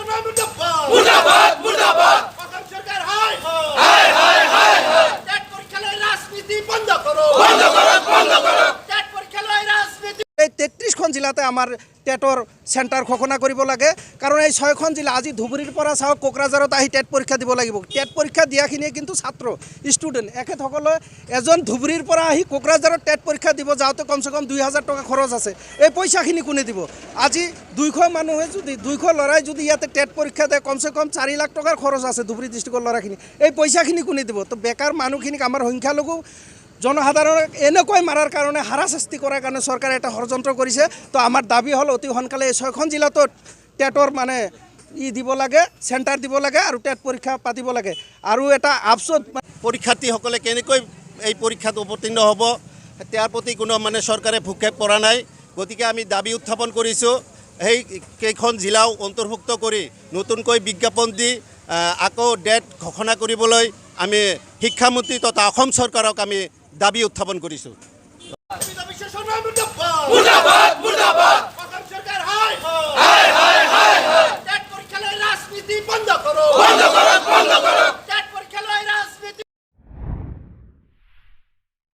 মুর্দাবাদ মুর্দাবাদ অসম সরকার হায় হায় হায় হায় হায় TET পরীক্ষা লয় রাজনীতি বন্ধ করো বন্ধ করো বন্ধ করো টেট পরীক্ষা লয় রাজনীতি এই 33খন জিলাতে আমাৰ টেটৰ চেণ্টাৰ ঘোষণা কৰিব লাগে কাৰণ এই 6খন জিলা আজি ধুবুৰীৰ পৰা চাওক কোকৰাঝাৰত আহি টেট পৰীক্ষা দিব লাগিব টেট পৰীক্ষা দিয়াখিনিয়ে কিন্তু ছাত্ৰ ষ্টুডেণ্ট এখেতসকলে এজন ধুবুৰীৰ পৰা আহি কোকৰাঝাৰত টেট পৰীক্ষা দিব যাওঁতে কমচে কম 2000 টকা খৰচ আছে এই পইচাখিনি কোনে দিব আজি 200 মানুহে যদি 200 ল'ৰাই যদি ইয়াতে টেট পৰীক্ষা দিয়ে কমচে কম 4 লাখ টকাৰ খৰচ আছে ধুবুৰী ডিষ্ট্ৰিক্টৰ ল'ৰাখিনি এই পইচাখিনি কোনে দিব তো বেকাৰ মানুহখিনিক আমাৰ সংখ্যালঘু জনসাধাৰণক এনেকৈ মাৰাৰ কাৰণে হাৰাশাস্তি কৰাৰ কাৰণে চৰকাৰে এটা ষড়যন্ত্ৰ কৰিছে তো আমাৰ দাবী হ'ল অতি সোনকালে এই 6খন জিলাতো টেটৰ মানে দিব লাগে চেণ্টাৰ দিব লাগে আৰু টেট পৰীক্ষা পাতিব লাগে আৰু এটা আফচোচ পৰীক্ষাৰ্থীসকলে কেনেকৈ এই পৰীক্ষাত অৱতীৰ্ণ হ'ব তাৰ প্ৰতি কোনো মানে চৰকাৰে ভূক্ষেপ কৰা নাই গতিকে আমি দাবী উত্থাপন কৰিছোঁ সেই কেইখন জিলাও অন্তৰ্ভুক্ত কৰি নতুনকৈ বিজ্ঞাপন দি আকৌ ডেট ঘোষণা কৰিবলৈ আমি শিক্ষামন্ত্ৰী তথা অসম চৰকাৰক আমি দাবী উত্থাপন কৰিছোঁ মুৰ্দাবাদ মুৰ্দাবাদ অসম সৰকাৰ হায় হায় হায় হায় টেট পৰীক্ষা লয় ৰাজনীতি বন্ধ কৰো